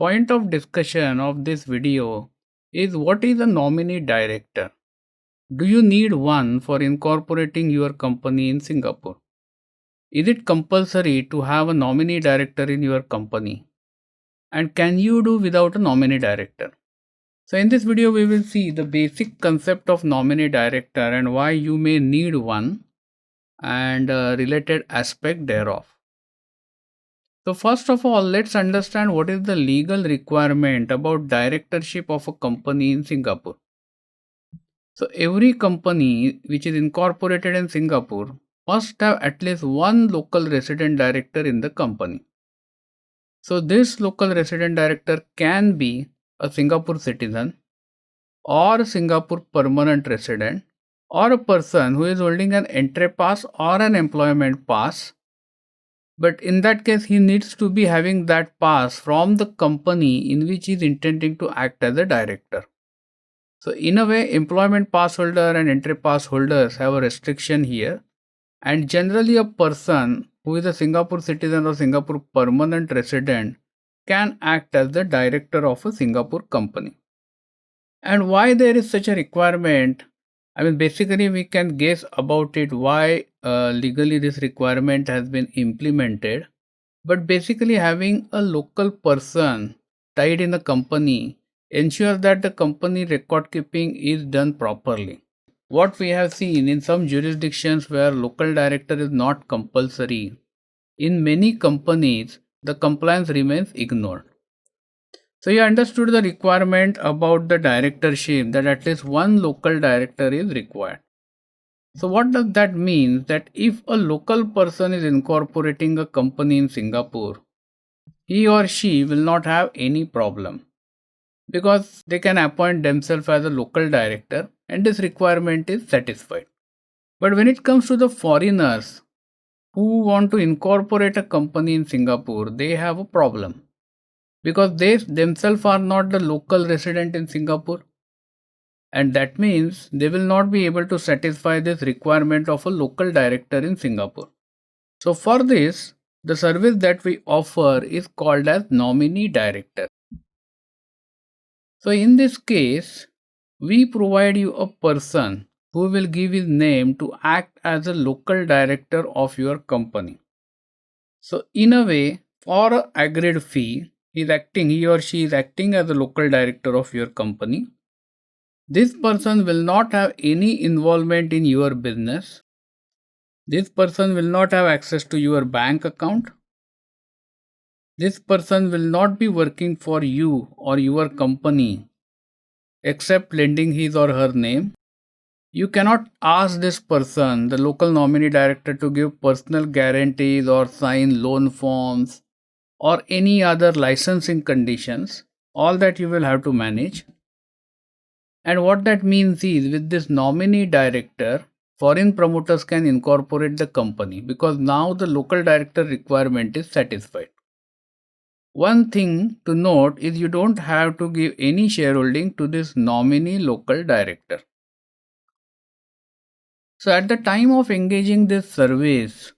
point of discussion of this video is what is a nominee director? Do you need one for incorporating your company in Singapore? Is it compulsory to have a nominee director in your company? And can you do without a nominee director? So in this video, we will see the basic concept of nominee director and why you may need one and related aspect thereof. So first of all, let's understand what is the legal requirement about directorship of a company in Singapore. So every company which is incorporated in Singapore must have at least one local resident director in the company. So this local resident director can be a Singapore citizen or a Singapore permanent resident or a person who is holding an entry pass or an employment pass, but in that case he needs to be having that pass from the company in which he is intending to act as a director. So in a way, employment pass holder and entry pass holders have a restriction here, and generally a person who is a Singapore citizen or Singapore permanent resident can act as the director of a Singapore company. And why there is such a requirement? I mean, basically we can guess about it why legally this requirement has been implemented. But basically having a local person tied in a company ensures that the company record keeping is done properly. What we have seen in some jurisdictions where local director is not compulsory, in many companies the compliance remains ignored. So you understood the requirement about the directorship, that at least one local director is required. So what does that mean? That if a local person is incorporating a company in Singapore, he or she will not have any problem because they can appoint themselves as a local director and this requirement is satisfied. But when it comes to the foreigners who want to incorporate a company in Singapore, they have a problem because they themselves are not the local resident in Singapore, and that means they will not be able to satisfy this requirement of a local director in Singapore. So for this, the service that we offer is called as nominee director. So in this case, we provide you a person who will give his name to act as a local director of your company. So in a way, for an agreed fee, he or she is acting as a local director of your company. This person will not have any involvement in your business. This person will not have access to your bank account. This person will not be working for you or your company except lending his or her name. You cannot ask this person, the local nominee director, to give personal guarantees or sign loan forms or any other licensing conditions. All that you will have to manage. And what that means is, with this nominee director, foreign promoters can incorporate the company because now the local director requirement is satisfied. One thing to note is you don't have to give any shareholding to this nominee local director. So at the time of engaging this service,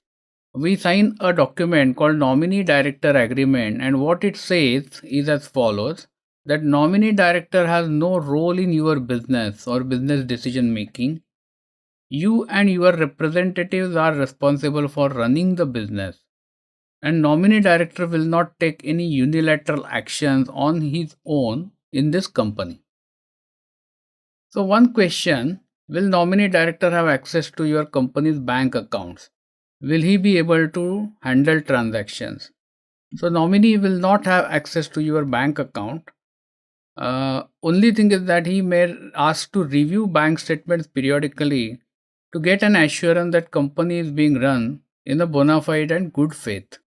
we sign a document called Nominee Director Agreement, and what it says is as follows: that nominee director has no role in your business or business decision making. You and your representatives are responsible for running the business, and nominee director will not take any unilateral actions on his own in this company. So one question: will nominee director have access to your company's bank accounts? Will he be able to handle transactions? So nominee will not have access to your bank account. Only thing is that he may ask to review bank statements periodically to get an assurance that company is being run in a bona fide and good faith.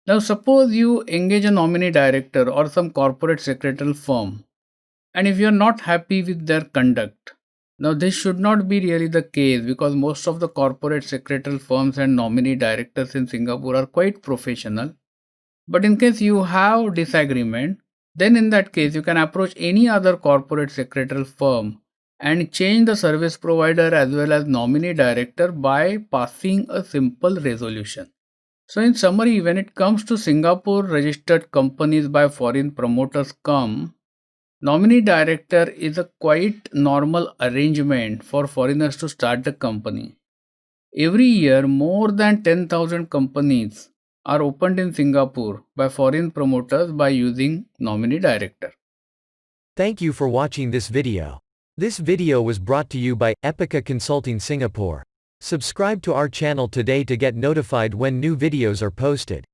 Now suppose you engage a nominee director or some corporate secretarial firm, and if you are not happy with their conduct, now this should not be really the case because most of the corporate secretarial firms and nominee directors in Singapore are quite professional. But in case you have disagreement, then in that case you can approach any other corporate secretarial firm and change the service provider as well as nominee director by passing a simple resolution. So, in summary, when it comes to Singapore registered companies by foreign promoters nominee director is a quite normal arrangement for foreigners to start the company. Every year, more than 10,000 companies are opened in Singapore by foreign promoters by using nominee director. Thank you for watching this video. This video was brought to you by Epica Consulting Singapore. Subscribe to our channel today to get notified when new videos are posted.